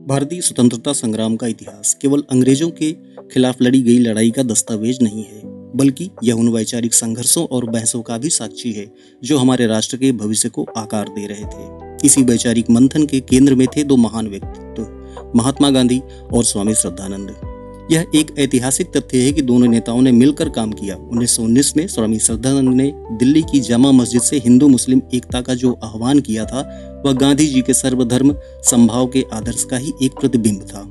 भारतीय स्वतंत्रता संग्राम का इतिहास केवल अंग्रेजों के खिलाफ लड़ी गई लड़ाई का दस्तावेज नहीं है, बल्कि यह उन वैचारिक संघर्षों और बहसों का भी साक्षी है जो हमारे राष्ट्र के भविष्य को आकार दे रहे थे। इसी वैचारिक मंथन के केंद्र में थे दो महान व्यक्तित्व, महात्मा गांधी और स्वामी श्रद्धानंद। यह एक ऐतिहासिक तथ्य है कि दोनों नेताओं ने मिलकर काम किया। 1919 में स्वामी श्रद्धानंद ने दिल्ली की जामा मस्जिद से हिंदू मुस्लिम एकता का जो आह्वान किया था, वह गांधी जी के सर्वधर्म समभाव के आदर्श का ही एक प्रतिबिंब था।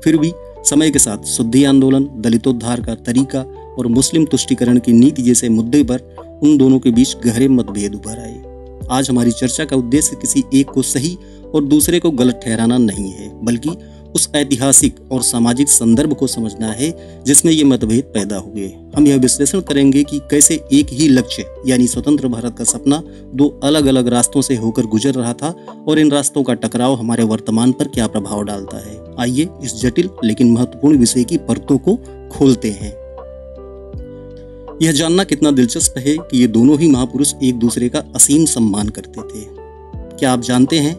फिर भी समय के साथ शुद्धि आंदोलन, दलितोद्धार का तरीका और मुस्लिम तुष्टीकरण की नीति जैसे मुद्दे पर उन दोनों के बीच गहरे मतभेद उभर आए। आज हमारी चर्चा का उद्देश्य किसी एक को सही और दूसरे को गलत ठहराना नहीं है, बल्कि उस ऐतिहासिक और सामाजिक संदर्भ को समझना है जिसमें ये मतभेद पैदा हुए। हम यह विश्लेषण करेंगे कि कैसे एक ही लक्ष्य यानी स्वतंत्र भारत का सपना दो अलग अलग रास्तों से होकर गुजर रहा था और इन रास्तों का टकराव हमारे वर्तमान पर क्या प्रभाव डालता है। आइए इस जटिल लेकिन महत्वपूर्ण विषय की परतों को खोलते हैं। यह जानना कितना दिलचस्प है कि ये दोनों ही महापुरुष एक दूसरे का असीम सम्मान करते थे। क्या आप जानते हैं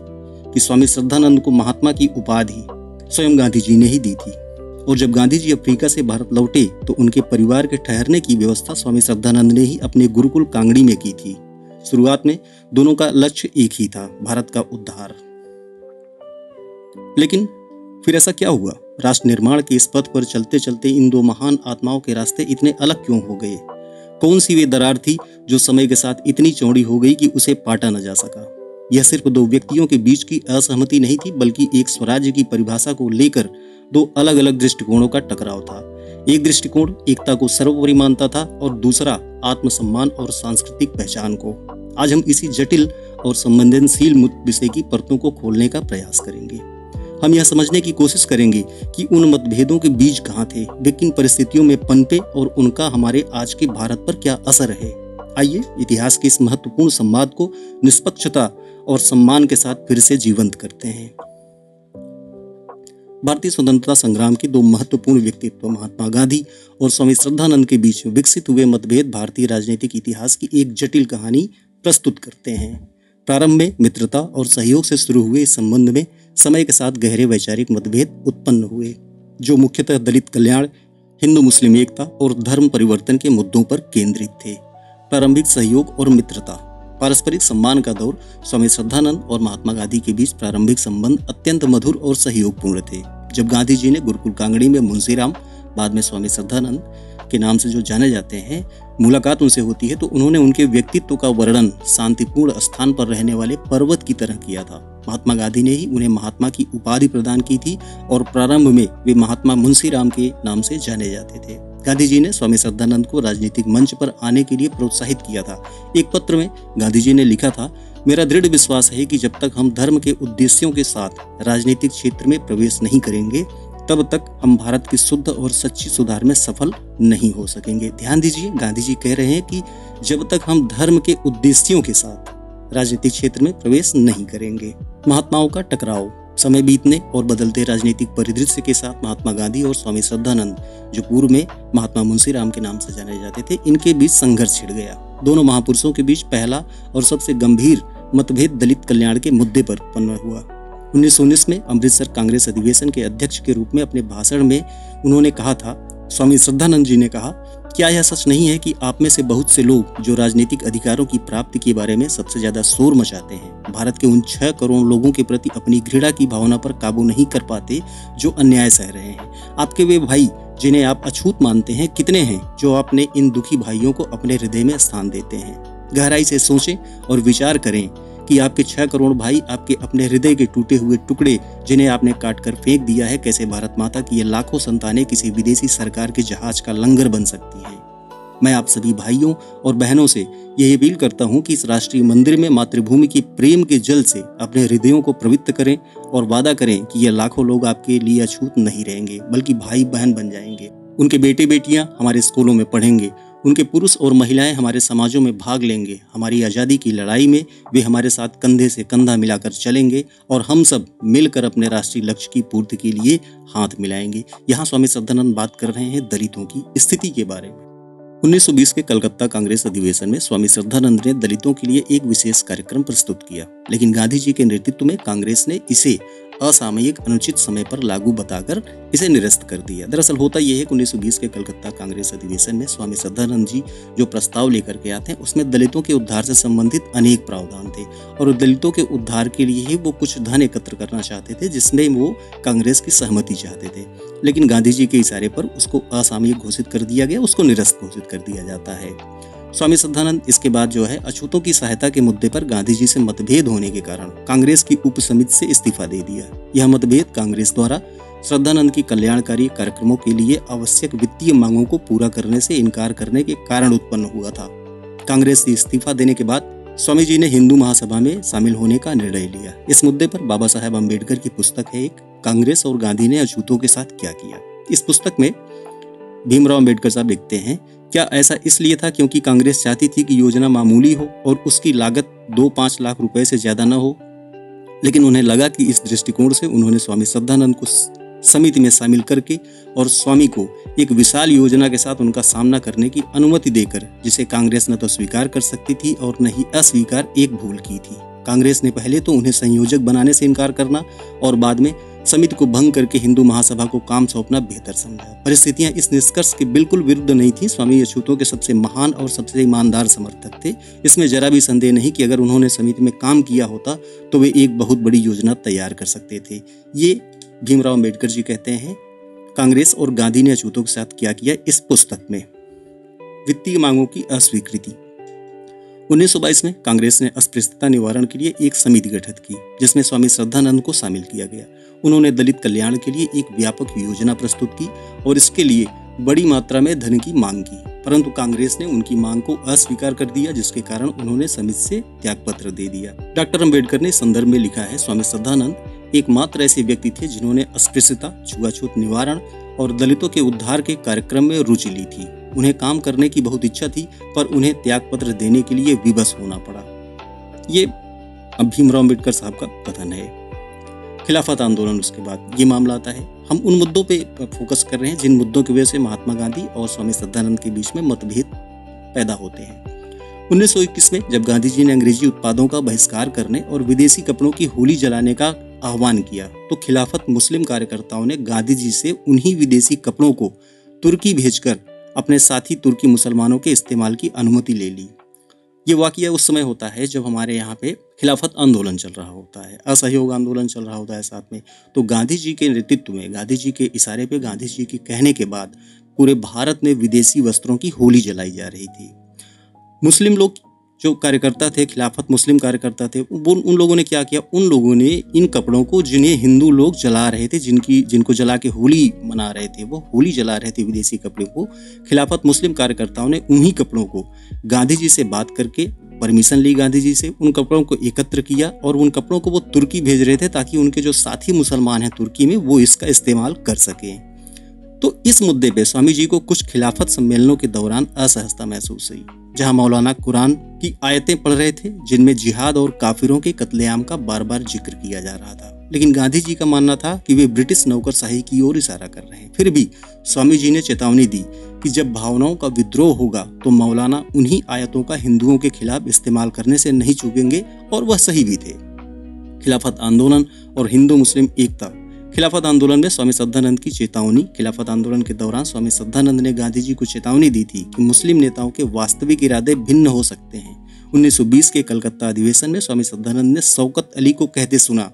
कि स्वामी श्रद्धानंद को महात्मा की उपाधि स्वयं गांधी जी ने ही दी थी, और जब गांधी जी अफ्रीका से भारत लौटे तो उनके परिवार के ठहरने की व्यवस्था स्वामी श्रद्धानंद ने ही अपने गुरुकुल कांगड़ी में की थी। शुरुआत में दोनों का लक्ष्य एक ही था, भारत का उद्धार। लेकिन फिर ऐसा क्या हुआ? राष्ट्र निर्माण के इस पथ पर चलते चलते इन दो महान आत्माओं के रास्ते इतने अलग क्यों हो गए? कौन सी वे दरार थी जो समय के साथ इतनी चौड़ी हो गई कि उसे पाटा न जा सका? यह सिर्फ दो व्यक्तियों के बीच की असहमति नहीं थी, बल्कि एक स्वराज्य की परिभाषा को लेकर दो अलग अलग दृष्टिकोणों का टकराव था। एक दृष्टिकोण एकता को सर्वोपरि मानता था और दूसरा आत्मसम्मान और सांस्कृतिक पहचान को। आज हम इसी जटिल और संवेदनशील विषय की परतों को खोलने का प्रयास करेंगे। हम यह समझने की कोशिश करेंगे कि उन मतभेदों के बीज कहाँ थे, वे किन परिस्थितियों में पनपे और उनका हमारे आज के भारत पर क्या असर है। आइए इतिहास के इस महत्वपूर्ण संवाद को निष्पक्षता और सम्मान के साथ फिर से जीवंत करते हैं। भारतीय स्वतंत्रता संग्राम के दो महत्वपूर्ण व्यक्तित्व महात्मा गांधी और स्वामी श्रद्धानंद के बीच विकसित हुए मतभेद भारतीय राजनीतिक इतिहास की एक जटिल कहानी प्रस्तुत करते हैं। प्रारंभ में मित्रता और सहयोग से शुरू हुए इस संबंध में समय के साथ गहरे वैचारिक मतभेद उत्पन्न हुए, जो मुख्यतः दलित कल्याण, हिंदू मुस्लिम एकता और धर्म परिवर्तन के मुद्दों पर केंद्रित थे। प्रारंभिक सहयोग और मित्रता। पारस्परिक सम्मान का दौर। स्वामी श्रद्धानंद और महात्मा गांधी के बीच प्रारंभिक संबंध अत्यंत मधुर और सहयोगपूर्ण थे। जब गांधी जी ने गुरुकुल कांगड़ी में मुंशीराम, बाद में स्वामी श्रद्धानंद के नाम से जो जाने जाते हैं, मुलाकात उनसे होती है तो उन्होंने उनके व्यक्तित्व का वर्णन शांतिपूर्ण स्थान पर रहने वाले पर्वत की तरह किया था। महात्मा गांधी ने ही उन्हें महात्मा की उपाधि प्रदान की थी और प्रारंभ में वे महात्मा मुंशीराम के नाम से जाने जाते थे। गांधी जी ने स्वामी श्रद्धानंद को राजनीतिक मंच पर आने के लिए प्रोत्साहित किया था। एक पत्र में गांधी जी ने लिखा था, मेरा दृढ़ विश्वास है कि जब तक हम धर्म के उद्देश्यों के साथ राजनीतिक क्षेत्र में प्रवेश नहीं करेंगे, तब तक हम भारत की शुद्ध और सच्ची सुधार में सफल नहीं हो सकेंगे। ध्यान दीजिए, गांधी जी कह रहे हैं कि जब तक हम धर्म के उद्देश्यों के साथ राजनीतिक क्षेत्र में प्रवेश नहीं करेंगे। महात्माओं का टकराव। समय बीतने और बदलते राजनीतिक परिदृश्य के साथ महात्मा गांधी और स्वामी श्रद्धानंद, जो पूर्व में महात्मा मुंशीराम के नाम से जाने जाते थे, इनके बीच संघर्ष छिड़ गया। दोनों महापुरुषों के बीच पहला और सबसे गंभीर मतभेद दलित कल्याण के मुद्दे पर उत्पन्न हुआ। 1919 में अमृतसर कांग्रेस अधिवेशन के अध्यक्ष के रूप में अपने भाषण में उन्होंने कहा था, स्वामी श्रद्धानंद जी ने कहा, क्या यह सच नहीं है कि आप में से बहुत से लोग जो राजनीतिक अधिकारों की प्राप्ति के बारे में सबसे ज्यादा शोर मचाते हैं, भारत के उन 6 करोड़ लोगों के प्रति अपनी घृणा की भावना पर काबू नहीं कर पाते जो अन्याय सह रहे हैं? आपके वे भाई जिन्हें आप अछूत मानते हैं कितने हैं जो अपने इन दुखी भाइयों को अपने हृदय में स्थान देते हैं? गहराई से सोचें और विचार करें कि आपके 6 करोड़ भाई, आपके अपने हृदय के टूटे हुए टुकड़े जिन्हें आपने काट कर फेंक दिया है, कैसे भारत माता की ये लाखों संतानें किसी विदेशी सरकार के जहाज का लंगर बन सकती हैं। मैं आप सभी भाइयों और बहनों से यही अपील करता हूं कि इस राष्ट्रीय मंदिर में मातृभूमि की प्रेम के जल से अपने हृदयों को पवित्र करें और वादा करें कि ये लाखों लोग आपके लिए अछूत नहीं रहेंगे, बल्कि भाई बहन बन जाएंगे। उनके बेटे बेटियां हमारे स्कूलों में पढ़ेंगे, उनके पुरुष और महिलाएं हमारे समाजों में भाग लेंगे। हमारी आज़ादी की लड़ाई में वे हमारे साथ कंधे से कंधा मिलाकर चलेंगे और हम सब मिलकर अपने राष्ट्रीय लक्ष्य की पूर्ति के लिए हाथ मिलाएंगे। यहाँ स्वामी श्रद्धानंद बात कर रहे हैं दलितों की स्थिति के बारे में। 1920 के कलकत्ता कांग्रेस अधिवेशन में स्वामी श्रद्धानंद ने दलितों के लिए एक विशेष कार्यक्रम प्रस्तुत किया, लेकिन गांधी जी के नेतृत्व में कांग्रेस ने इसे असामयिक अनुचित समय पर लागू बताकर इसे निरस्त कर दिया। दरअसल होता यह है कि 1920 के कलकत्ता कांग्रेस अधिवेशन में स्वामी श्रद्धानंद जी जो प्रस्ताव लेकर के आते हैं उसमें दलितों के उद्धार से संबंधित अनेक प्रावधान थे और दलितों के उद्धार के लिए ही वो कुछ धन एकत्र करना चाहते थे जिसमें वो कांग्रेस की सहमति चाहते थे। लेकिन गांधी जी के इशारे पर उसको असामयिक घोषित कर दिया गया, उसको निरस्त घोषित कर दिया जाता है। स्वामी श्रद्धानंद इसके बाद जो है अछूतों की सहायता के मुद्दे पर गांधी जी से मतभेद होने के कारण कांग्रेस की उप समिति से इस्तीफा दे दिया। यह मतभेद कांग्रेस द्वारा श्रद्धानंद की कल्याणकारी कार्यक्रमों के लिए आवश्यक वित्तीय मांगों को पूरा करने से इनकार करने के कारण उत्पन्न हुआ था। कांग्रेस से इस्तीफा देने के बाद स्वामी जी ने हिंदू महासभा में शामिल होने का निर्णय लिया। इस मुद्दे पर बाबा साहेब अम्बेडकर की पुस्तक है एक, कांग्रेस और गांधी ने अछूतों के साथ क्या किया। इस पुस्तक में भीमराव अम्बेडकर साहब लिखते हैं, क्या ऐसा इसलिए था क्योंकि कांग्रेस चाहती थी कि योजना मामूली हो और उसकी लागत 2-5 लाख रुपए से ज्यादा न हो, लेकिन उन्हें लगा कि इस दृष्टिकोण से उन्होंने स्वामी श्रद्धानंद को समिति में शामिल करके और स्वामी को एक विशाल योजना के साथ उनका सामना करने की अनुमति देकर, जिसे कांग्रेस न तो स्वीकार कर सकती थी और न ही अस्वीकार, एक भूल की थी। कांग्रेस ने पहले तो उन्हें संयोजक बनाने से इनकार करना और बाद में समिति को भंग करके हिंदू महासभा को काम सौंपना बेहतर समझा। परिस्थितियां इस निष्कर्ष के बिल्कुल विरुद्ध नहीं थी। स्वामी अछूतों के सबसे महान और सबसे ईमानदार समर्थक थे। इसमें जरा भी संदेह नहीं कि अगर उन्होंने समिति में काम किया होता तो वे एक बहुत बड़ी योजना तैयार कर सकते थे। ये भीमराव अम्बेडकर जी कहते हैं कांग्रेस और गांधी ने अछूतों के साथ क्या किया इस पुस्तक में। वित्तीय मांगों की अस्वीकृति। 1922 में कांग्रेस ने अस्पृश्यता निवारण के लिए एक समिति गठित की जिसमें स्वामी श्रद्धानंद को शामिल किया गया। उन्होंने दलित कल्याण के लिए एक व्यापक योजना प्रस्तुत की और इसके लिए बड़ी मात्रा में धन की मांग की, परंतु कांग्रेस ने उनकी मांग को अस्वीकार कर दिया, जिसके कारण उन्होंने समिति से त्यागपत्र दे दिया। डॉक्टर अम्बेडकर ने संदर्भ में लिखा है, स्वामी श्रद्धानंद एकमात्र ऐसे व्यक्ति थे जिन्होंने अस्पृश्यता, छुआछूत निवारण और दलितों के उद्धार के कार्यक्रम में रुचि ली थी। उन्हें काम करने की बहुत इच्छा थी, पर उन्हें त्यागपत्र देने के लिए विवश होना पड़ा। ये भीमराव अम्बेडकर साहब का कथन है। खिलाफत आंदोलन, उसके बाद ये मामला आता है। हम उन मुद्दों पे फोकस कर रहे हैं जिन मुद्दों की वजह से महात्मा गांधी और स्वामी श्रद्धानंद के बीच में मतभेद पैदा होते हैं। 1921 में जब गांधी जी ने अंग्रेजी उत्पादों का बहिष्कार करने और विदेशी कपड़ों की होली जलाने का आह्वान किया तो खिलाफत मुस्लिम कार्यकर्ताओं ने गांधी जी से उन्हीं विदेशी कपड़ों को तुर्की भेजकर अपने साथी तुर्की मुसलमानों के इस्तेमाल की अनुमति ले ली। ये वाकया उस समय होता है जब हमारे यहाँ पे खिलाफत आंदोलन चल रहा होता है, असहयोग आंदोलन चल रहा होता है साथ में। तो गांधी जी के नेतृत्व में, गांधी जी के इशारे पे, गांधी जी के कहने के बाद पूरे भारत में विदेशी वस्त्रों की होली जलाई जा रही थी। मुस्लिम लोग जो कार्यकर्ता थे, खिलाफत मुस्लिम कार्यकर्ता थे, वो उन लोगों ने क्या किया, उन लोगों ने इन कपड़ों को जिन्हें हिंदू लोग जला रहे थे, जिनको जला के होली मना रहे थे, वो होली जला रहे थे विदेशी कपड़ों को, खिलाफत मुस्लिम कार्यकर्ताओं ने उन्हीं कपड़ों को गांधी जी से बात करके परमिशन ली, गांधी जी से उन कपड़ों को एकत्र किया और उन कपड़ों को वो तुर्की भेज रहे थे ताकि उनके जो साथी मुसलमान हैं तुर्की में वो इसका इस्तेमाल कर सकें। तो इस मुद्दे पे स्वामी जी को कुछ खिलाफत सम्मेलनों के दौरान असहजता महसूस हुई, जहां मौलाना कुरान की आयतें पढ़ रहे थे जिनमें जिहाद और काफिरों के कत्लेआम का बार बार जिक्र किया जा रहा था। लेकिन गांधी जी का मानना था कि वे ब्रिटिश नौकरशाही की ओर इशारा कर रहे हैं। फिर भी स्वामी जी ने चेतावनी दी कि जब भावनाओं का विद्रोह होगा तो मौलाना उन्हीं आयतों का हिंदुओं के खिलाफ इस्तेमाल करने से नहीं चूकेंगे, और वह सही भी थे। खिलाफत आंदोलन और हिंदू मुस्लिम एकता। खिलाफत आंदोलन में स्वामी श्रद्धानंद की चेतावनी। खिलाफत आंदोलन के दौरान स्वामी श्रद्धानंद ने गांधी जी को चेतावनी दी थी कि मुस्लिम नेताओं के वास्तविक इरादे भिन्न हो सकते हैं। 1920 के कलकत्ता अधिवेशन में स्वामी श्रद्धानंद ने शौकत अली को कहते सुना,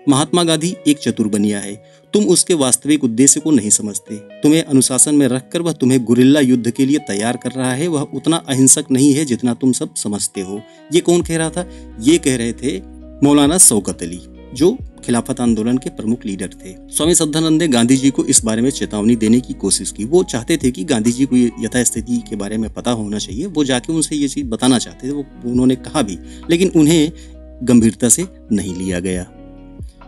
महात्मा गांधी एक चतुर बनिया है, तुम उसके वास्तविक उद्देश्य को नहीं समझते। तुम्हें अनुशासन में रखकर वह तुम्हें गुरिल्ला युद्ध के लिए तैयार कर रहा है, वह उतना अहिंसक नहीं है जितना तुम सब समझते हो। ये कौन कह रहा था? ये कह रहे थे मौलाना शौकत अली, जो खिलाफत आंदोलन के प्रमुख लीडर थे। स्वामी श्रद्धानंद ने गांधी जी को इस बारे में चेतावनी देने की कोशिश की। वो चाहते थे कि गांधी जी को यथास्थिति के बारे में पता होना चाहिए, वो जाके उनसे ये चीज बताना चाहते थे। वो उन्होंने कहा भी, लेकिन उन्हें गंभीरता से नहीं लिया गया।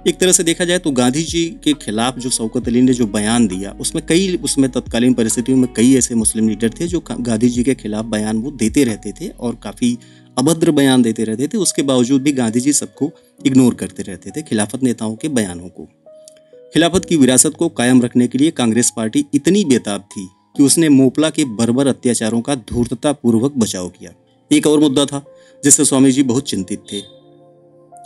एक तरह से देखा जाए तो गांधी जी के खिलाफ जो शौकत अली ने जो बयान दिया, उसमें तत्कालीन परिस्थितियों में कई ऐसे मुस्लिम लीडर थे जो गांधी जी के खिलाफ बयान वो देते रहते थे और काफी अभद्र बयान देते रहते थे। उसके बावजूद भी गांधी जी सबको इग्नोर करते रहते थे, खिलाफत नेताओं के बयानों को। खिलाफत की विरासत को कायम रखने के लिए कांग्रेस पार्टी इतनी बेताब थी कि उसने मोपला के बर्बर अत्याचारों का धूर्तता पूर्वक बचाव किया। एक और मुद्दा था जिससे स्वामी जी बहुत चिंतित थे।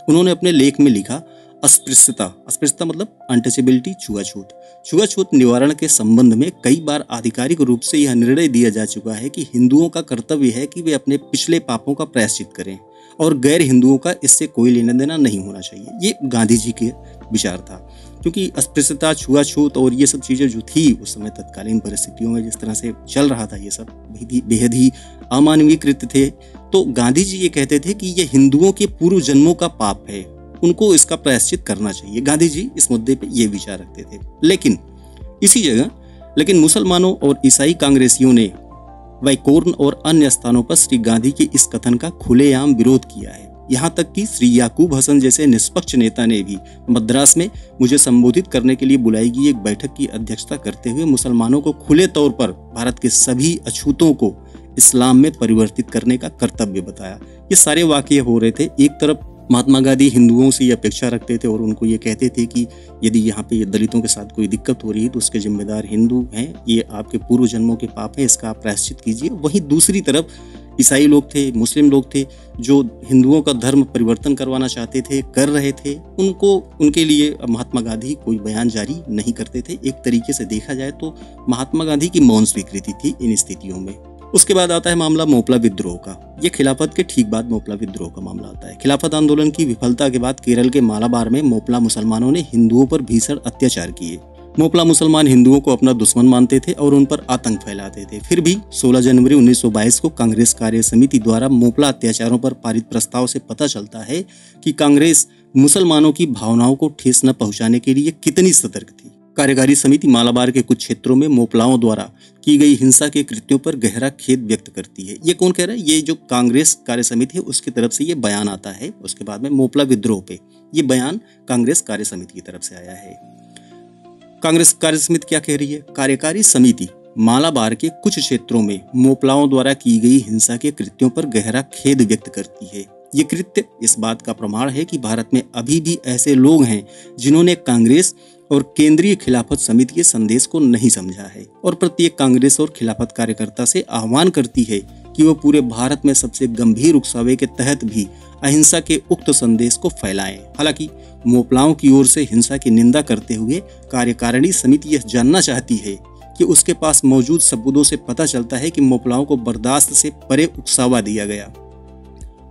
उन्होंने अपने लेख में लिखा, अस्पृश्यता, अस्पृश्यता मतलब अनटचेबिलिटी, छुआछूत। छुआछूत निवारण के संबंध में कई बार आधिकारिक रूप से यह निर्णय दिया जा चुका है कि हिंदुओं का कर्तव्य है कि वे अपने पिछले पापों का प्रायश्चित करें और गैर हिंदुओं का इससे कोई लेना देना नहीं होना चाहिए। ये गांधी जी के विचार था, क्योंकि अस्पृश्यता, छुआछूत और ये सब चीजें जो थी उस समय तत्कालीन परिस्थितियों में जिस तरह से चल रहा था, ये सब बेहद ही अमानवीय कृत्य थे। तो गांधी जी ये कहते थे कि ये हिंदुओं के पूर्व जन्मों का पाप है, उनको इसका प्रायश्चित करना चाहिए। गांधी जी इस मुद्दे पे ये विचार रखते थे। लेकिन इसी जगह मुसलमानों और ईसाई कांग्रेसियों ने वैकोर्न और अन्य स्थानों पर श्री गांधी के इस कथन का खुलेआम विरोध किया है। यहाँ तक कि श्री याकूब हसन जैसे निष्पक्ष नेता ने भी मद्रास में मुझे संबोधित करने के लिए बुलाई गई एक बैठक की अध्यक्षता करते हुए मुसलमानों को खुले तौर पर भारत के सभी अछूतों को इस्लाम में परिवर्तित करने का कर्तव्य बताया। ये सारे वाकये हो रहे थे। एक तरफ महात्मा गांधी हिंदुओं से ये अपेक्षा रखते थे और उनको ये कहते थे कि यदि यहाँ पे दलितों के साथ कोई दिक्कत हो रही है तो उसके जिम्मेदार हिंदू हैं, ये आपके पूर्व जन्मों के पाप हैं, इसका आप प्रायश्चित कीजिए। वहीं दूसरी तरफ ईसाई लोग थे, मुस्लिम लोग थे, जो हिंदुओं का धर्म परिवर्तन करवाना चाहते थे, कर रहे थे, उनके लिए महात्मा गांधी कोई बयान जारी नहीं करते थे। एक तरीके से देखा जाए तो महात्मा गांधी की मौन स्वीकृति थी इन स्थितियों में। उसके बाद आता है मामला मोपला विद्रोह का। ये खिलाफत के ठीक बाद मोपला विद्रोह का मामला आता है। खिलाफत आंदोलन की विफलता के बाद केरल के मालाबार में मोपला मुसलमानों ने हिंदुओं पर भीषण अत्याचार किए। मोपला मुसलमान हिंदुओं को अपना दुश्मन मानते थे और उन पर आतंक फैलाते थे। फिर भी 16 जनवरी 1922 को कांग्रेस कार्य समिति द्वारा मोपला अत्याचारों पर पारित प्रस्ताव से पता चलता है कि कांग्रेस मुसलमानों की भावनाओं को ठेस न पहुंचाने के लिए कितनी सतर्क थी। कार्यकारी समिति मालाबार के कुछ क्षेत्रों में मोपलाओं द्वारा की गई हिंसा के कृत्यों पर गहरा खेद व्यक्त करती है। ये कौन कह रहा है? ये जो कांग्रेस कार्य समिति है उसकी तरफ से ये बयान आता है। उसके बाद में मोपला विद्रोह पे ये बयान कांग्रेस कार्य समिति की तरफ से आया है। कांग्रेस कार्य समिति क्या कह रही है? कार्यकारी समिति मालाबार के कुछ क्षेत्रों में मोपलाओं द्वारा की गई हिंसा के कृत्यों पर गहरा खेद व्यक्त करती है। ये कृत्य इस बात का प्रमाण है कि भारत में अभी भी ऐसे लोग हैं जिन्होंने कांग्रेस और केंद्रीय खिलाफत समिति के संदेश को नहीं समझा है और प्रत्येक कांग्रेस और खिलाफत कार्यकर्ता से आह्वान करती है कि वो पूरे भारत में सबसे गंभीर उकसावे के तहत भी अहिंसा के उक्त संदेश को फैलाएं। हालांकि मोपलाओं की ओर से हिंसा की निंदा करते हुए कार्यकारिणी समिति यह जानना चाहती है कि उसके पास मौजूद सबूतों से पता चलता है कि मोपलाओं को बर्दाश्त से परे उकसावा दिया गया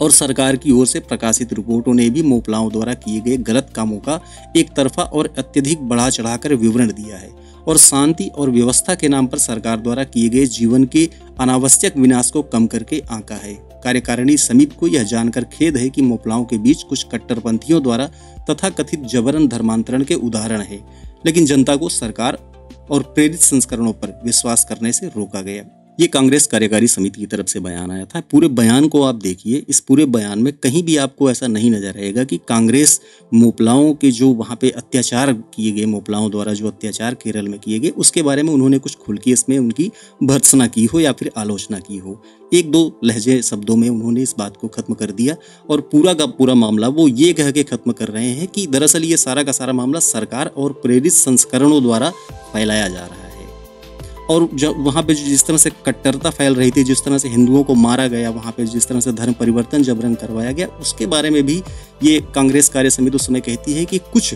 और सरकार की ओर से प्रकाशित रिपोर्टों ने भी मोपलाओं द्वारा किए गए गलत कामों का एक तरफा और अत्यधिक बढ़ा चढ़ाकर विवरण दिया है और शांति और व्यवस्था के नाम पर सरकार द्वारा किए गए जीवन के अनावश्यक विनाश को कम करके आंका है। कार्यकारिणी समिति को यह जानकर खेद है कि मोपलाओं के बीच कुछ कट्टरपंथियों द्वारा तथा कथित जबरन धर्मांतरण के उदाहरण है, लेकिन जनता को सरकार और प्रेरित संस्करणों पर विश्वास करने से रोका गया। ये कांग्रेस कार्यकारी समिति की तरफ से बयान आया था। पूरे बयान को आप देखिए, इस पूरे बयान में कहीं भी आपको ऐसा नहीं नजर आएगा कि कांग्रेस मोपलाओं के जो वहाँ पे अत्याचार किए गए, मोपलाओं द्वारा जो अत्याचार केरल में किए गए, उसके बारे में उन्होंने कुछ खुल के इसमें उनकी भर्त्सना की हो या फिर आलोचना की हो। एक दो लहजे शब्दों में उन्होंने इस बात को खत्म कर दिया और पूरा का पूरा मामला वो ये कह के खत्म कर रहे हैं कि दरअसल ये सारा का सारा मामला सरकार और प्रेरित संस्करणों द्वारा फैलाया जा रहा है। और जब वहाँ पे जिस तरह से कट्टरता फैल रही थी, जिस तरह से हिंदुओं को मारा गया, वहाँ पे जिस तरह से धर्म परिवर्तन जबरन करवाया गया, उसके बारे में भी ये कांग्रेस कार्य समिति उस समय कहती है कि कुछ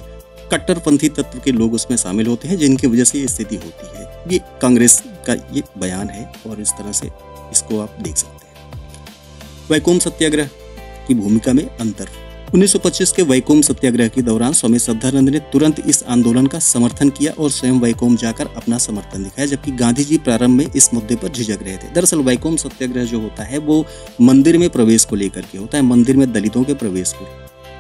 कट्टरपंथी तत्व के लोग उसमें शामिल होते हैं जिनकी वजह से ये स्थिति होती है। ये कांग्रेस का ये बयान है और इस तरह से इसको आप देख सकते हैं। वैकोम सत्याग्रह की भूमिका में अंतर। 1925 के वैकोम सत्याग्रह के दौरान स्वामी श्रद्धानंद ने तुरंत इस आंदोलन का समर्थन किया और स्वयं वैकोम जाकर अपना समर्थन दिखाया, जबकि गांधी जी प्रारंभ में इस मुद्दे पर झिझक रहे थे। दरअसल वैकोम सत्याग्रह जो होता है वो मंदिर में प्रवेश को लेकर के होता है, मंदिर में दलितों के प्रवेश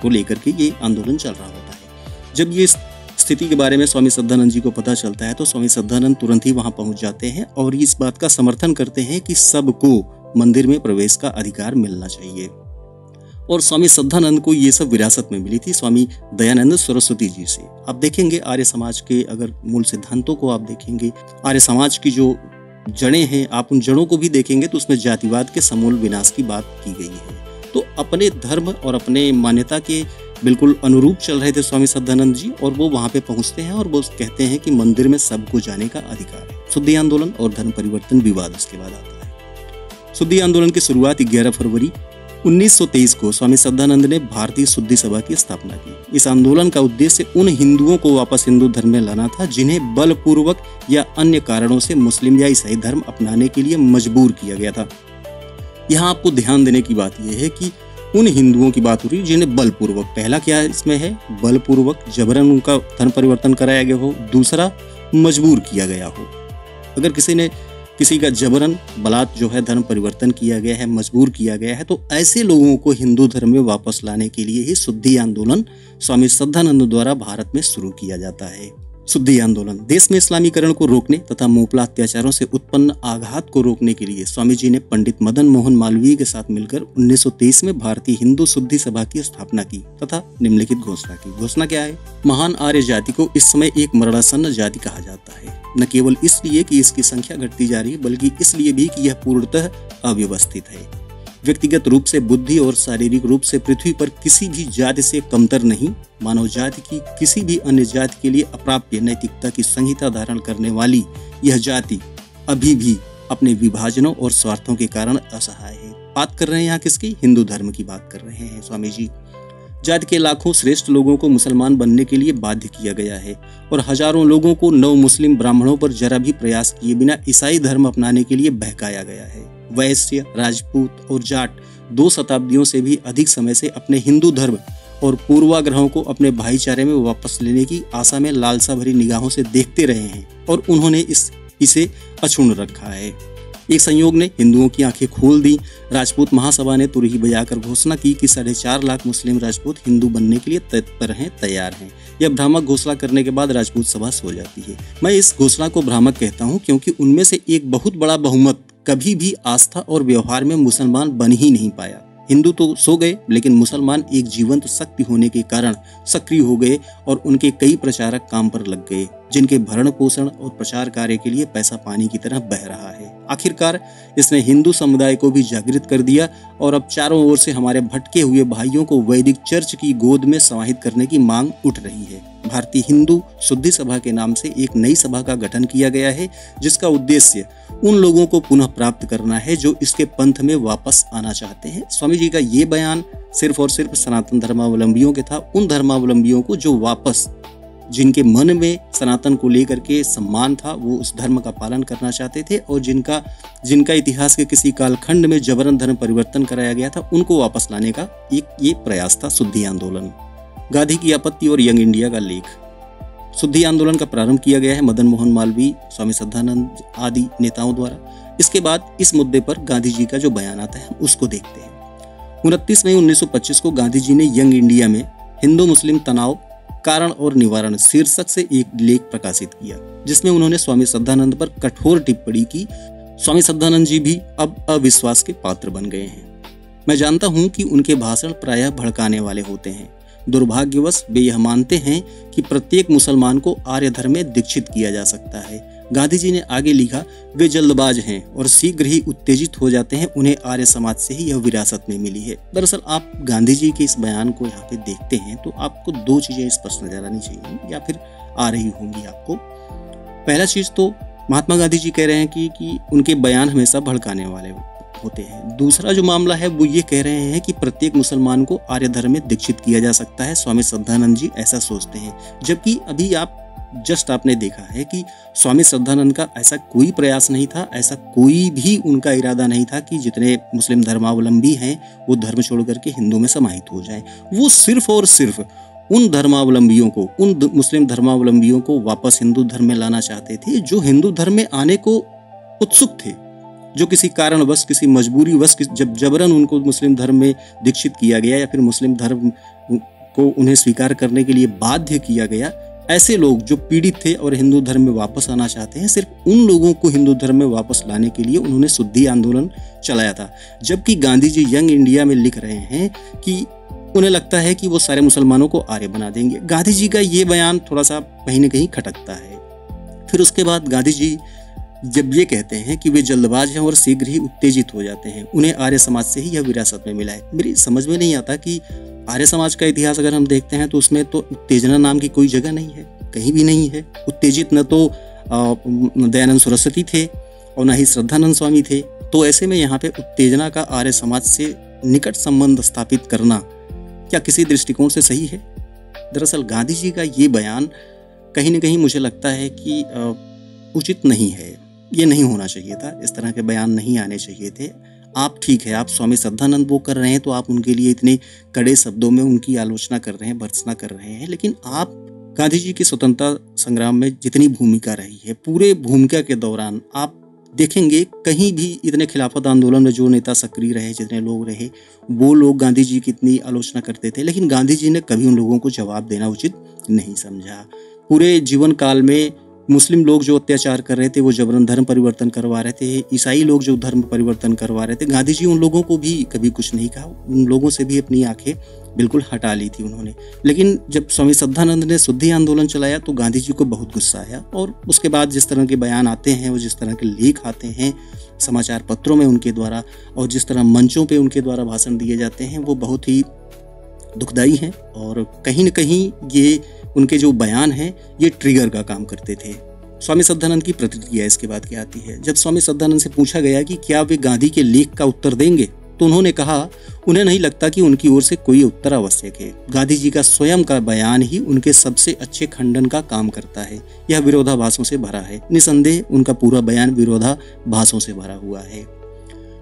को लेकर के ये आंदोलन चल रहा होता है। जब ये स्थिति के बारे में स्वामी श्रद्धानंद जी को पता चलता है तो स्वामी श्रद्धानंद तुरंत ही वहां पहुंच जाते हैं और इस बात का समर्थन करते हैं कि सबको मंदिर में प्रवेश का अधिकार मिलना चाहिए। और स्वामी श्रद्धानंद को ये सब विरासत में मिली थी स्वामी दयानंद सरस्वती जी से। आप देखेंगे आर्य समाज के अगर मूल सिद्धांतों को आप देखेंगे, आर्य समाज की जो जड़ें हैं, आप उन जड़ों को भी देखेंगे तो उसमें जातिवाद के समूल विनाश की बात की गई है। तो अपने धर्म और अपने मान्यता के बिल्कुल अनुरूप चल रहे थे स्वामी श्रद्धानंद जी और वो वहाँ पे पहुँचते हैं और वो कहते हैं कि मंदिर में सबको जाने का अधिकार है। शुद्धि आंदोलन और धर्म परिवर्तन विवाद उसके बाद आता है। शुद्धि आंदोलन की शुरुआत 11 फरवरी 1923 को स्वामी श्रद्धानंद ने भारतीय शुद्धि सभा की स्थापना की। इस आंदोलन का उद्देश्य उन हिंदुओं को वापस हिंदू धर्म में लाना था जिन्हें बलपूर्वक या अन्य कारणों से मुस्लिम या ईसाई धर्म अपनाने के लिए मजबूर किया गया था। यहाँ आपको ध्यान देने की बात यह है कि उन हिंदुओं की बात हो रही है जिन्हें बलपूर्वक, पहला क्या इसमें है, बलपूर्वक जबरन उनका धर्म परिवर्तन कराया गया हो, दूसरा मजबूर किया गया हो। अगर किसी का जबरन बलात् जो है धर्म परिवर्तन किया गया है, मजबूर किया गया है, तो ऐसे लोगों को हिंदू धर्म में वापस लाने के लिए ही शुद्धि आंदोलन स्वामी श्रद्धानंद द्वारा भारत में शुरू किया जाता है। शुद्धि आंदोलन देश में इस्लामीकरण को रोकने तथा मुगल अत्याचारों से उत्पन्न आघात को रोकने के लिए स्वामी जी ने पंडित मदन मोहन मालवीय के साथ मिलकर 1923 में भारतीय हिंदू शुद्धि सभा की स्थापना की तथा निम्नलिखित घोषणा की। घोषणा क्या है? महान आर्य जाति को इस समय एक मरणासन्न जाति कहा जाता है, न केवल इसलिए कि इसकी संख्या घटती जा रही है, बल्कि इसलिए भी कि यह पूर्णतः अव्यवस्थित है। व्यक्तिगत रूप से, बुद्धि और शारीरिक रूप से पृथ्वी पर किसी भी जाति से कमतर नहीं। मानव जाति की किसी भी अन्य जाति के लिए अप्राप्य नैतिकता की संहिता धारण करने वाली यह जाति अभी भी अपने विभाजनों और स्वार्थों के कारण असहाय है। बात कर रहे हैं यहाँ किसकी? हिंदू धर्म की बात कर रहे हैं स्वामी जी। जाति के लाखों श्रेष्ठ लोगों को मुसलमान बनने के लिए बाध्य किया गया है और हजारों लोगों को नव मुस्लिम ब्राह्मणों पर जरा भी प्रयास किए बिना ईसाई धर्म अपनाने के लिए बहकाया गया है। वैश्य, राजपूत और जाट 2 शताब्दियों से भी अधिक समय से अपने हिंदू धर्म और पूर्वाग्रहों को अपने भाईचारे में वापस लेने की आशा में लालसा भरी निगाहों से देखते रहे हैं और उन्होंने इसे अछूण रखा है। एक संयोग ने हिंदुओं की आंखें खोल दी। राजपूत महासभा ने तुरही बजाकर घोषणा की कि 4.5 लाख मुस्लिम राजपूत हिंदू बनने के लिए तत्पर हैं, तैयार हैं। यह भ्रामक घोषणा करने के बाद राजपूत सभा सो जाती है। मैं इस घोषणा को भ्रामक कहता हूँ क्योंकि उनमें से एक बहुत बड़ा बहुमत कभी भी आस्था और व्यवहार में मुसलमान बन ही नहीं पाया। हिंदू तो सो गए, लेकिन मुसलमान एक जीवंत शक्ति होने के कारण सक्रिय हो गए और उनके कई प्रचारक काम पर लग गए, जिनके भरण पोषण और प्रचार कार्य के लिए पैसा पानी की तरह बह रहा है। आखिरकार इसने हिंदू समुदाय को भी जागृत कर दिया और अब चारों ओर से हमारे भटके हुए भाइयों को वैदिक चर्च की गोद में समाहित करने की मांग उठ रही है। भारतीय हिंदू शुद्धि सभा के नाम से एक नई सभा का गठन किया गया है, जिसका उद्देश्य उन लोगों को पुनः प्राप्त करना है जो इसके पंथ में वापस आना चाहते हैं। स्वामी जी का ये बयान सिर्फ और सिर्फ सनातन धर्मावलंबियों के था, उन धर्मावलंबियों को जो वापस, जिनके मन में सनातन को लेकर के सम्मान था, वो उस धर्म का पालन करना चाहते थे और जिनका इतिहास के किसी कालखंड में जबरन धर्म परिवर्तन कराया गया था, उनको वापस लाने का एक ये प्रयास था शुद्धि आंदोलन। गांधी की आपत्ति और यंग इंडिया का लेख। शुद्धि आंदोलन का प्रारंभ किया गया है मदन मोहन मालवीय, स्वामी श्रद्धानंद आदि नेताओं द्वारा। इसके बाद इस मुद्दे पर गांधी जी का जो बयान आता है उसको देखते हैं। 29 मई 1925 को गांधी जी ने यंग इंडिया में हिंदू मुस्लिम तनाव, कारण और निवारण शीर्षक से एक लेख प्रकाशित किया, जिसमें उन्होंने स्वामी श्रद्धानंद पर कठोर टिप्पणी की। स्वामी श्रद्धानंद जी भी अब अविश्वास के पात्र बन गए हैं। मैं जानता हूं कि उनके भाषण प्रायः भड़काने वाले होते हैं। दुर्भाग्यवश वे यह मानते हैं कि प्रत्येक मुसलमान को आर्य धर्म में दीक्षित किया जा सकता है। गांधी जी ने आगे लिखा, वे जल्दबाज हैं और शीघ्र ही उत्तेजित हो जाते हैं, उन्हें आर्य समाज से ही यह विरासत में मिली है। दरअसल आप गांधी जी के इस बयान को यहाँ पे देखते हैं तो आपको 2 चीजें स्पष्ट नजर आनी चाहिए या फिर आ रही होंगी आपको। पहला चीज तो महात्मा गांधी जी कह रहे हैं कि उनके बयान हमेशा भड़काने वाले होते हैं। दूसरा जो मामला है वो ये कह रहे हैं कि प्रत्येक मुसलमान को आर्य धर्म में दीक्षित किया जा सकता है। स्वामी श्रद्धानंद जी ऐसा सोचते हैं, जबकि अभी आपने देखा है कि स्वामी श्रद्धानंद का ऐसा कोई प्रयास नहीं था, ऐसा कोई भी उनका इरादा नहीं था कि जितने मुस्लिम धर्मावलंबी हैं वो धर्म छोड़ करके हिंदू में समाहित हो जाएं। वो सिर्फ और सिर्फ उन धर्मावलंबियों को, उन मुस्लिम धर्मावलंबियों को वापस हिंदू धर्म में लाना चाहते थे जो हिंदू धर्म में आने को उत्सुक थे, जो किसी कारणवश, किसी मजबूरीवश, जब जबरन उनको मुस्लिम धर्म में दीक्षित किया गया या फिर मुस्लिम धर्म को उन्हें स्वीकार करने के लिए बाध्य किया गया, ऐसे लोग जो पीड़ित थे और हिंदू धर्म में वापस आना चाहते हैं, सिर्फ उन लोगों को हिंदू धर्म में वापस लाने के लिए उन्होंने शुद्धि आंदोलन चलाया था। जबकि गांधी जी यंग इंडिया में लिख रहे हैं कि उन्हें लगता है कि वो सारे मुसलमानों को आर्य बना देंगे। गांधी जी का ये बयान थोड़ा सा कहीं न कहीं खटकता है। फिर उसके बाद गांधी जी जब ये कहते हैं कि वे जल्दबाज हैं और शीघ्र ही उत्तेजित हो जाते हैं, उन्हें आर्य समाज से ही यह विरासत में मिला है। मेरी समझ में नहीं आता कि आर्य समाज का इतिहास अगर हम देखते हैं तो उसमें तो उत्तेजना नाम की कोई जगह नहीं है, कहीं भी नहीं है। उत्तेजित न तो दयानंद सरस्वती थे और न ही श्रद्धानंद स्वामी थे। तो ऐसे में यहाँ पे उत्तेजना का आर्य समाज से निकट संबंध स्थापित करना क्या किसी दृष्टिकोण से सही है? दरअसल गांधी जी का ये बयान कहीं न कहीं मुझे लगता है कि उचित नहीं है। ये नहीं होना चाहिए था, इस तरह के बयान नहीं आने चाहिए थे। आप ठीक है, आप स्वामी श्रद्धानंद वो कर रहे हैं तो आप उनके लिए इतने कड़े शब्दों में उनकी आलोचना कर रहे हैं, भर्त्सना कर रहे हैं, लेकिन आप गांधी जी की स्वतंत्रता संग्राम में जितनी भूमिका रही है, पूरे भूमिका के दौरान आप देखेंगे कहीं भी इतने खिलाफत आंदोलन में जो नेता सक्रिय रहे, जितने लोग रहे, वो लोग गांधी जी की इतनी आलोचना करते थे, लेकिन गांधी जी ने कभी उन लोगों को जवाब देना उचित नहीं समझा। पूरे जीवन काल में मुस्लिम लोग जो अत्याचार कर रहे थे, वो जबरन धर्म परिवर्तन करवा रहे थे, ईसाई लोग जो धर्म परिवर्तन करवा रहे थे, गांधी जी उन लोगों को भी कभी कुछ नहीं कहा, उन लोगों से भी अपनी आंखें बिल्कुल हटा ली थी उन्होंने। लेकिन जब स्वामी श्रद्धानंद ने शुद्धि आंदोलन चलाया तो गांधी जी को बहुत गुस्सा आया, और उसके बाद जिस तरह के बयान आते हैं, वो जिस तरह के लेख आते हैं समाचार पत्रों में उनके द्वारा, और जिस तरह मंचों पे उनके द्वारा भाषण दिए जाते हैं, वो बहुत ही दुखदाई हैं। और कहीं न कहीं ये उनके जो बयान हैं ये ट्रिगर का काम करते थे। स्वामी श्रद्धानंद की प्रतिक्रिया इसके बाद क्या आती है? जब स्वामी श्रद्धानंद से पूछा गया कि क्या वे गांधी के लेख का उत्तर देंगे, तो उन्होंने कहा उन्हें नहीं लगता कि उनकी ओर से कोई उत्तर आवश्यक है। गांधी जी का स्वयं का बयान ही उनके सबसे अच्छे खंडन का काम करता है। यह विरोधाभासों से भरा है, निसंदेह उनका पूरा बयान विरोधाभासों से भरा हुआ है।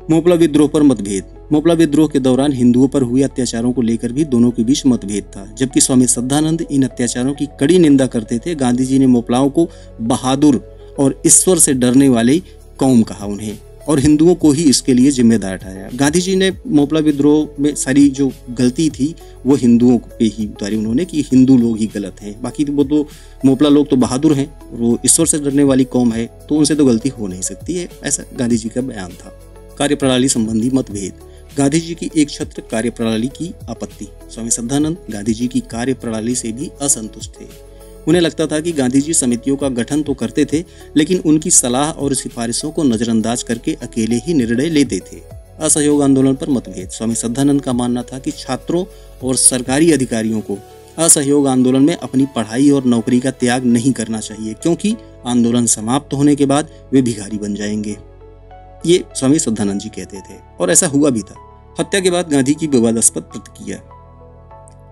मोपला विद्रोह पर मतभेद। मोपला विद्रोह के दौरान हिंदुओं पर हुए अत्याचारों को लेकर भी दोनों के बीच मतभेद था। जबकि स्वामी श्रद्धानंद इन अत्याचारों की कड़ी निंदा करते थे, गांधी जी ने मोपलाओं को बहादुर और ईश्वर से डरने वाली कौम कहा उन्हें, और हिंदुओं को ही इसके लिए जिम्मेदार ठहराया। गांधी जी ने मोपला विद्रोह में सारी जो गलती थी वो हिंदुओं पे ही उतारी उन्होंने, कि हिंदू लोग ही गलत हैं, बाकी वो तो मोपला लोग तो बहादुर हैं, वो ईश्वर से डरने वाली कौम है, तो उनसे तो गलती हो नहीं सकती है। ऐसा गांधी जी का बयान था। कार्यप्रणाली संबंधी मतभेद। गांधी जी की एक छत्र कार्यप्रणाली की आपत्ति। स्वामी श्रद्धानंद गांधी जी की कार्यप्रणाली से भी असंतुष्ट थे। उन्हें लगता था कि गांधी जी समितियों का गठन तो करते थे, लेकिन उनकी सलाह और सिफारिशों को नजरअंदाज करके अकेले ही निर्णय लेते थे। असहयोग आंदोलन पर मतभेद। स्वामी श्रद्धानंद का मानना था कि छात्रों और सरकारी अधिकारियों को असहयोग आंदोलन में अपनी पढ़ाई और नौकरी का त्याग नहीं करना चाहिए, क्योंकि आंदोलन समाप्त होने के बाद वे भिखारी बन जाएंगे। ये स्वामी श्रद्धानंद जी कहते थे, और ऐसा हुआ भी था। हत्या के बाद गांधी की विवादास्पद प्रतिक्रिया।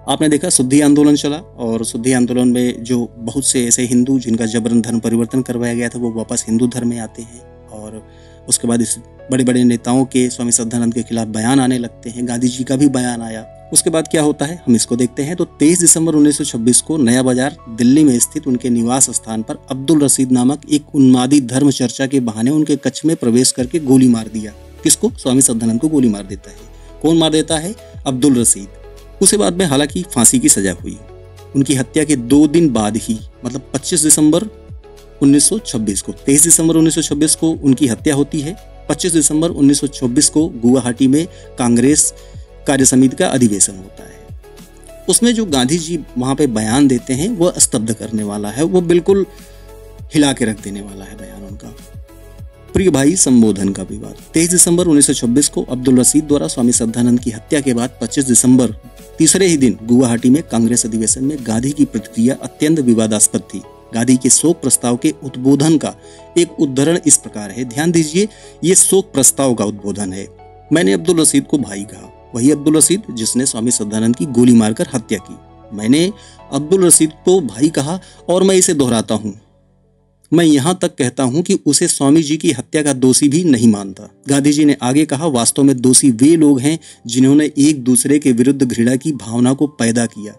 आपने देखा शुद्धि आंदोलन चला, और शुद्धि आंदोलन में जो बहुत से ऐसे हिंदू जिनका जबरन धर्म परिवर्तन करवाया गया था, वो वापस हिंदू धर्म में आते हैं, और उसके बाद इस बड़े बड़े नेताओं के स्वामी श्रद्धानंद के खिलाफ बयान आने लगते हैं। गांधी जी का भी बयान आया। उसके बाद क्या होता है हम इसको देखते हैं। तो 23 दिसंबर 1926 को नया बाजार दिल्ली में स्थित उनके निवास स्थान पर अब्दुल रशीद नामक एक उन्मादी धर्म चर्चा के बहाने उनके कक्ष में प्रवेश करके गोली मार दिया। किसको? स्वामी श्रद्धानंद को गोली मार देता है। कौन मार देता है? अब्दुल रशीद। उसे बाद में हालांकि फांसी की सजा हुई। उनकी हत्या के 2 दिन बाद ही, मतलब 25 दिसंबर 1926 को, 23 दिसंबर 1926 को उनकी हत्या होती है। 25 दिसंबर 1926 को गुवाहाटी में कांग्रेस कार्य समिति का अधिवेशन होता है। उसमें जो गांधी जी वहां पे बयान देते हैं वो स्तब्ध करने वाला है, वो बिल्कुल हिला के रख देने वाला है बयान उनका। प्रिय भाई संबोधन का विवाद। 23 दिसंबर 1926 को अब्दुल रशीद द्वारा स्वामी श्रद्धानंद की हत्या के बाद 25 दिसंबर तीसरे ही दिन गुवाहाटी में कांग्रेस अधिवेशन में गांधी की प्रतिक्रिया अत्यंत विवादास्पद थी। गांधी के शोक प्रस्ताव के उद्बोधन का एक उद्धरण इस प्रकार है, ध्यान दीजिए, ये शोक प्रस्ताव का उद्बोधन है। मैंने अब्दुल रशीद को भाई कहा, वही अब्दुल रशीद जिसने स्वामी श्रद्धानंद की गोली मारकर हत्या की। मैंने अब्दुल रशीद को भाई कहा, और मैं इसे दोहराता हूं, मैं यहां तक कहता हूं कि उसे स्वामी जी की हत्या का दोषी भी नहीं मानता। गांधी जी ने आगे कहा, वास्तव में दोषी वे लोग हैं जिन्होंने एक दूसरे के विरुद्ध घृणा की भावना को पैदा किया।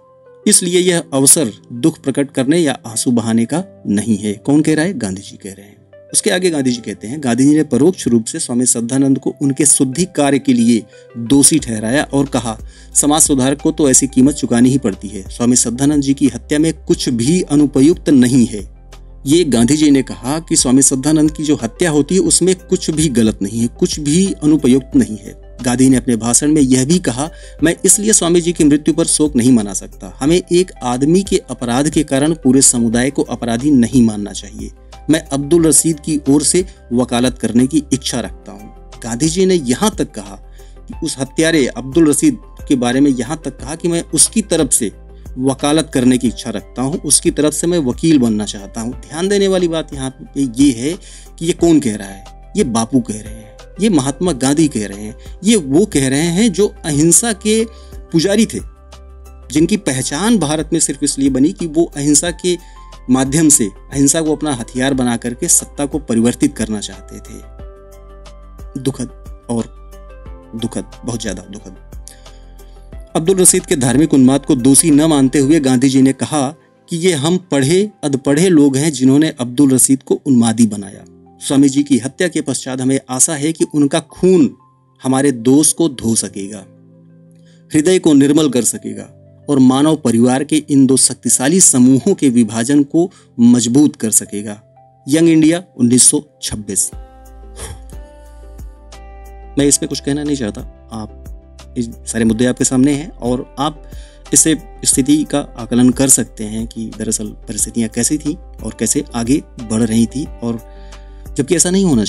इसलिए यह अवसर दुख प्रकट करने या आंसू बहाने का नहीं है। कौन कह रहा है? गांधी जी कह रहे हैं। उसके आगे गांधी जी कहते हैं, गांधी जी ने परोक्ष रूप से स्वामी श्रद्धानंद को उनके शुद्धि कार्य के लिए दोषी ठहराया और कहा, समाज सुधारक को तो ऐसी कीमत चुकानी ही पड़ती है। स्वामी श्रद्धानंद जी की हत्या में कुछ भी अनुपयुक्त नहीं है। ये गांधी जी ने कहा कि स्वामी श्रद्धानंद की जो हत्या होती है उसमें कुछ भी गलत नहीं है, कुछ भी अनुपयुक्त नहीं है। गांधी ने अपने भाषण में यह भी कहा, मैं इसलिए स्वामी जी की मृत्यु पर शोक नहीं मना सकता। हमें एक आदमी के अपराध के कारण पूरे समुदाय को अपराधी नहीं मानना चाहिए। मैं अब्दुल रशीद की ओर से वकालत करने की इच्छा रखता हूँ। गांधी जी ने यहाँ तक कहा कि उस हत्यारे अब्दुल रशीद के बारे में यहाँ तक कहा कि मैं उसकी तरफ से वकालत करने की इच्छा रखता हूँ, उसकी तरफ से मैं वकील बनना चाहता हूँ। ध्यान देने वाली बात यहाँ पे ये है कि ये कौन कह रहा है? ये बापू कह रहे हैं। ये महात्मा गांधी कह रहे हैं। ये वो कह रहे हैं जो अहिंसा के पुजारी थे, जिनकी पहचान भारत में सिर्फ इसलिए बनी कि वो अहिंसा के माध्यम से अहिंसा को अपना हथियार बना करके सत्ता को परिवर्तित करना चाहते थे। दुखद, बहुत ज्यादा दुखद। अब्दुल रशीद के धार्मिक उन्माद को दोषी न मानते हुए गांधी जी ने कहा कि ये हम पढ़े अधपढ़े लोग हैं जिन्होंने अब्दुल रशीद को उन्मादी बनाया। स्वामी जी की हत्या के पश्चात हमें आशा है कि उनका खून हमारे दोष को धो सकेगा, हृदय को निर्मल कर सकेगा और मानव परिवार के इन दो शक्तिशाली समूहों के विभाजन को मजबूत कर सकेगा। Young India 1926। मैं इसमें कुछ कहना नहीं चाहता। आप इस सारे मुद्दे आपके सामने हैं और आप इससे स्थिति का आकलन कर सकते हैं कि दरअसल परिस्थितियां कैसी थी और कैसे आगे बढ़ रही थी, और जबकि ऐसा नहीं होना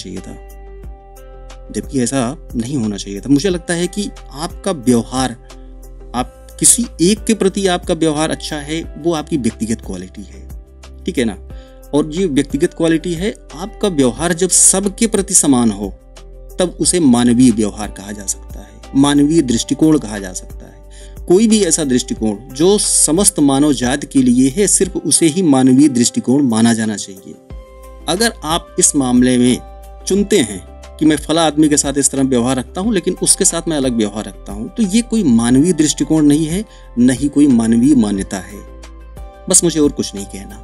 चाहिए था। मुझे लगता है कि आपका व्यवहार, आप किसी एक के प्रति आपका व्यवहार अच्छा है, वो आपकी व्यक्तिगत क्वालिटी है, ठीक है ना। और ये व्यक्तिगत क्वालिटी है, आपका व्यवहार जब सबके प्रति समान हो तब उसे मानवीय व्यवहार कहा जा सकता है, मानवीय दृष्टिकोण कहा जा सकता है। कोई भी ऐसा दृष्टिकोण जो समस्त मानव जाति के लिए है, सिर्फ उसे ही मानवीय दृष्टिकोण माना जाना चाहिए। अगर आप इस मामले में चुनते हैं कि मैं फला आदमी के साथ इस तरह व्यवहार रखता हूं लेकिन उसके साथ मैं अलग व्यवहार रखता हूं, तो ये कोई मानवीय दृष्टिकोण नहीं है, न ही कोई मानवीय मान्यता है। बस मुझे और कुछ नहीं कहना।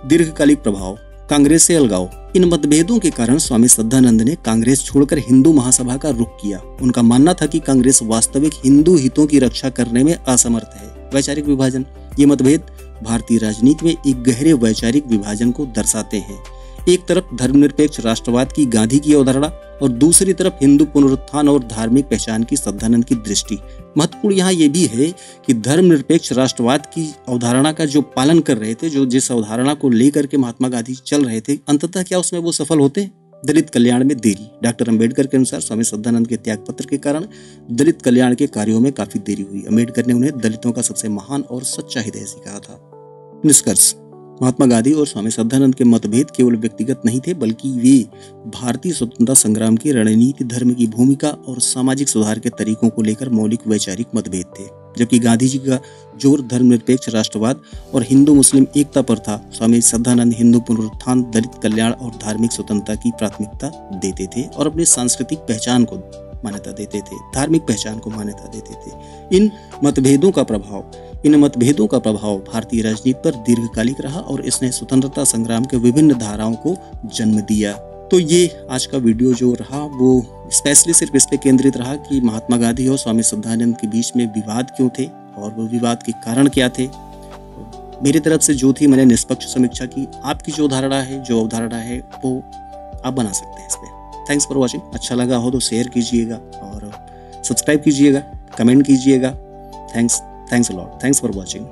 दीर्घकालिक प्रभाव, कांग्रेस से अलगाव। इन मतभेदों के कारण स्वामी श्रद्धानंद ने कांग्रेस छोड़कर हिंदू महासभा का रुख किया। उनका मानना था कि कांग्रेस वास्तविक हिंदू हितों की रक्षा करने में असमर्थ है। वैचारिक विभाजन। ये मतभेद भारतीय राजनीति में एक गहरे वैचारिक विभाजन को दर्शाते हैं। एक तरफ धर्मनिरपेक्ष राष्ट्रवाद की गांधी की अवधारणा और दूसरी तरफ हिंदू पुनरुत्थान और धार्मिक पहचान की श्रद्धानंद की दृष्टि। महत्वपूर्ण यहाँ ये भी है कि धर्मनिरपेक्ष राष्ट्रवाद की अवधारणा का जो पालन कर रहे थे, जो जिस अवधारणा को लेकर के महात्मा गांधी चल रहे थे, अंततः क्या उसमें वो सफल होते? दलित कल्याण में देरी। डॉक्टर अंबेडकर के अनुसार स्वामी श्रद्धानंद के त्याग पत्र के कारण दलित कल्याण के कार्यों में काफी देरी हुई। अंबेडकर ने उन्हें दलितों का सबसे महान और सच्चा हितैषी कहा था। निष्कर्ष, महात्मा गांधी और स्वामी श्रद्धानंद के मतभेद केवल व्यक्तिगत नहीं थे, बल्कि वे भारतीय स्वतंत्रता संग्राम की रणनीति, धर्म की भूमिका और सामाजिक सुधार के तरीकों को लेकर मौलिक वैचारिक मतभेद थे। जबकि गांधी जी का जोर धर्मनिरपेक्ष राष्ट्रवाद और हिंदू मुस्लिम एकता पर था, स्वामी श्रद्धानंद हिंदू पुनरुत्थान, दलित कल्याण और धार्मिक स्वतंत्रता की प्राथमिकता देते थे और अपनी सांस्कृतिक पहचान को मान्यता देते थे, धार्मिक पहचान को मान्यता देते थे। इन मतभेदों का प्रभाव भारतीय राजनीति पर दीर्घकालिक रहा और इसने स्वतंत्रता संग्राम के विभिन्न धाराओं को जन्म दिया। तो ये आज का वीडियो जो रहा वो स्पेशली सिर्फ इस पे केंद्रित रहा कि महात्मा गांधी और स्वामी श्रद्धानंद के बीच में विवाद क्यों थे और वो विवाद के कारण क्या थे। मेरी तरफ से जो थी, मैंने निष्पक्ष समीक्षा की। आपकी जो धारणा है, जो अवधारणा है, वो आप बना सकते हैं इस पे। Thanks for watching. अच्छा लगा हो तो शेयर कीजिएगा और सब्सक्राइब कीजिएगा, कमेंट कीजिएगा। Thanks a lot. Thanks for watching.